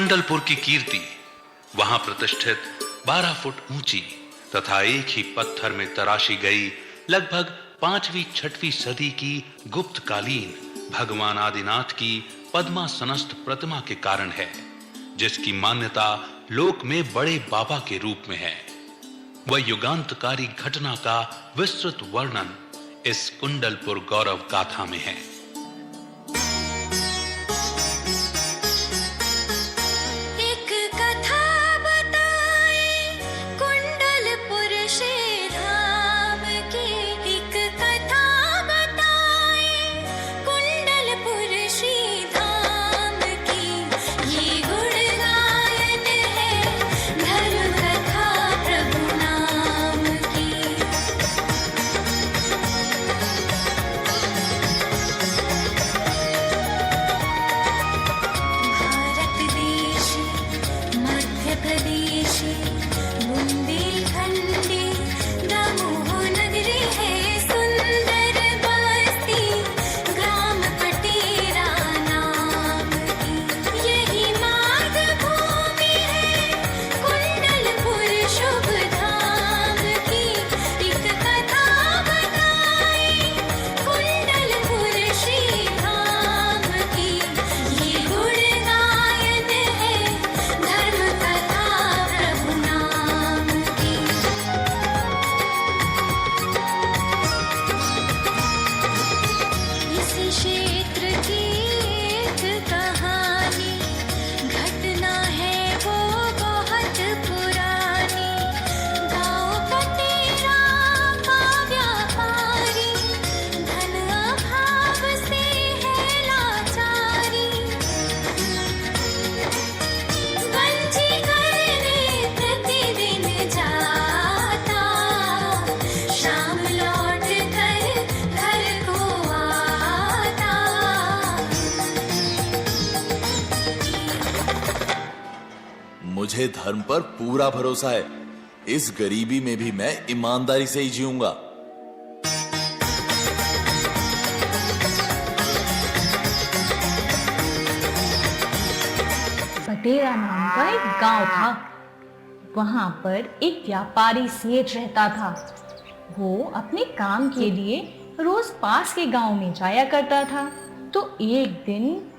कुंडलपुर की कीर्ति, वहां प्रतिष्ठित 12 फुट ऊंची तथा एक ही पत्थर में तराशी गई लगभग 5वीं-6वीं सदी की गुप्तकालीन भगवान आदिनाथ की पद्मासनस्थ प्रतिमा के कारण है, जिसकी मान्यता लोक में बड़े बाबा के रूप में है। वह युगांतकारी घटना का विस्तृत वर्णन इस कुंडलपुर गौरव गाथा में है। मुझे धर्म पर पूरा भरोसा है। इस गरीबी में भी मैं ईमानदारी से ही जीऊंगा। पटेरा नाम का एक गांव था। वहां पर एक व्यापारी सेठ रहता था। वो अपने काम के लिए रोज पास के गांव में जाया करता था। तो एक दिन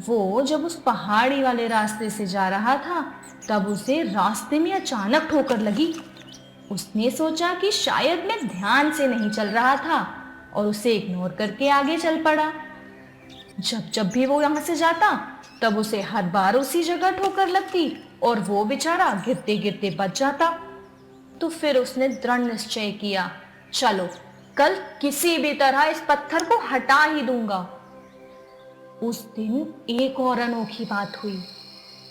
वो जब उस पहाड़ी वाले रास्ते से जा रहा था, तब उसे रास्ते में अचानक ठोकर लगी। उसने सोचा कि शायद मैं ध्यान से नहीं चल रहा था और उसे इग्नोर करके आगे चल पड़ा। जब भी वो यहाँ से जाता, तब उसे हर बार उसी जगह ठोकर लगती और वो बेचारा गिरते गिरते बच जाता। तो फिर उसने दृढ़ निश्चय किया, चलो कल किसी भी तरह इस पत्थर को हटा ही दूंगा। उस दिन एक और अनोखी बात हुई।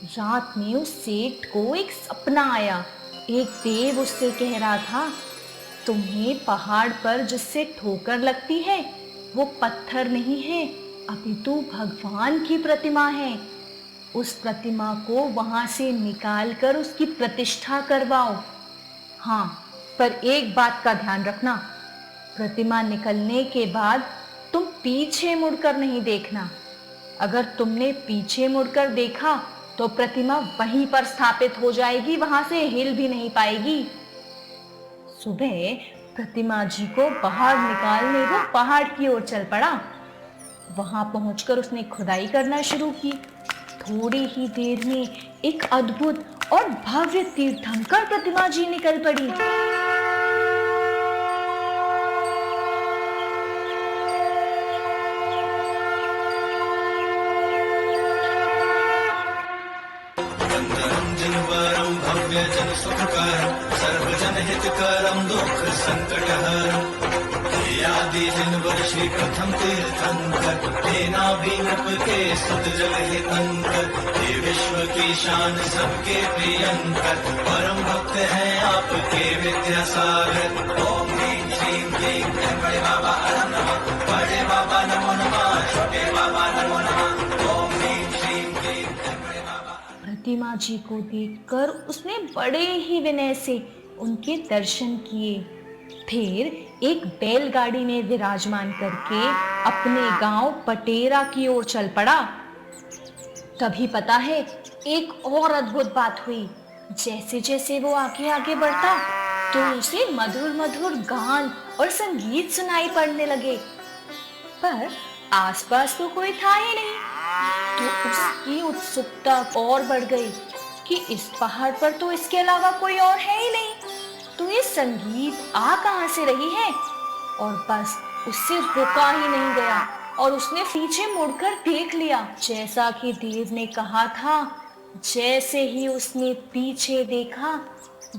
रात में उस सेठ को एक सपना आया। एक देव उससे कह रहा था, तुम्हें पहाड़ पर जिससे ठोकर लगती है वो पत्थर नहीं है, अपितु भगवान की प्रतिमा है। उस प्रतिमा को वहां से निकाल कर उसकी प्रतिष्ठा करवाओ। हाँ, पर एक बात का ध्यान रखना, प्रतिमा निकलने के बाद तुम पीछे मुड़कर नहीं देखना। अगर तुमने पीछे मुड़कर देखा तो प्रतिमा वहीं पर स्थापित हो जाएगी, वहां से हिल भी नहीं पाएगी। सुबह प्रतिमा जी को बाहर निकालने वो पहाड़ की ओर चल पड़ा। वहां पहुंचकर उसने खुदाई करना शुरू की। थोड़ी ही देर में एक अद्भुत और भव्य तीर्थंकर प्रतिमा जी निकल पड़ी। जन सुखकरं सर्वजन हितकरं दुख संकटहरं आदि जिनवर श्री प्रथम तीर्थंकर तेनाभिनप के सुत जल हितंकर हे विश्व की शान सबके प्रियंकर परम भक्त हैं आपके विद्यासागर। ओम ह्रीं श्रीं क्लीं बड़े बाबा नमः, बड़े बाबा नमो नमः, छोटे बाबा नमो नमः। ओम ह्रीं श्रीं क्लीं बड़े बाबा। प्रतिमा जी को देखकर उसने बड़े ही विनय से उनके दर्शन किए। फिर एक बैलगाड़ी में विराजमान करके अपने गांव पटेरा की ओर चल पड़ा। तभी पता है एक और अद्भुत बात हुई। जैसे जैसे वो आगे आगे बढ़ता तो उसे मधुर मधुर गान और संगीत सुनाई पड़ने लगे, पर आसपास तो कोई था ही नहीं। तो उसकी उत्सुकता और बढ़ गई कि इस पहाड़ पर तो इसके अलावा कोई और है ही नहीं, तो ये संगीत आ कहां से रही है। और बस उससे रुका ही नहीं गया और उसने पीछे मुड़कर देख लिया, जैसा कि देव ने कहा था। जैसे ही उसने पीछे देखा,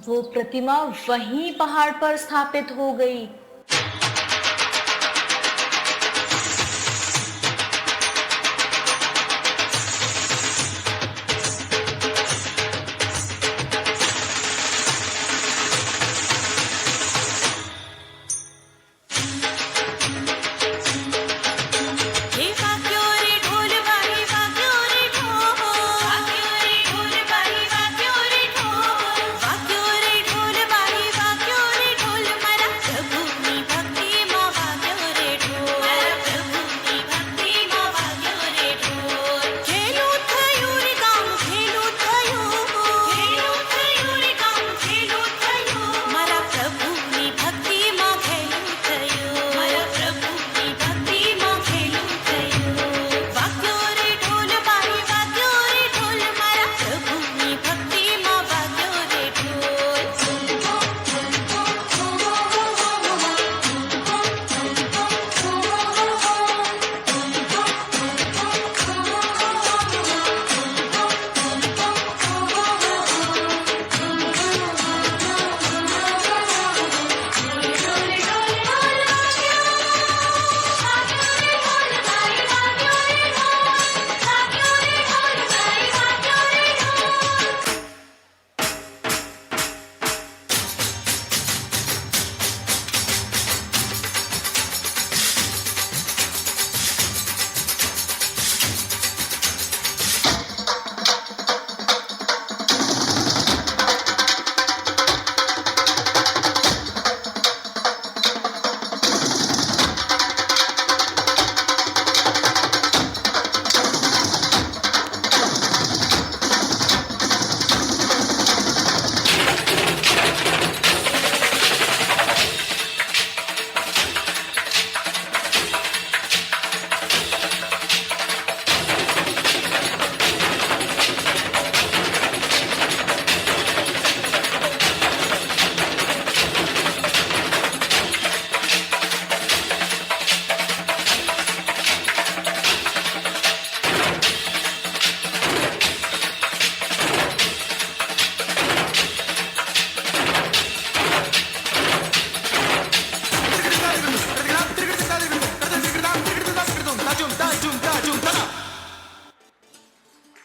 वो प्रतिमा वहीं पहाड़ पर स्थापित हो गई।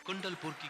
कुंडलपुर की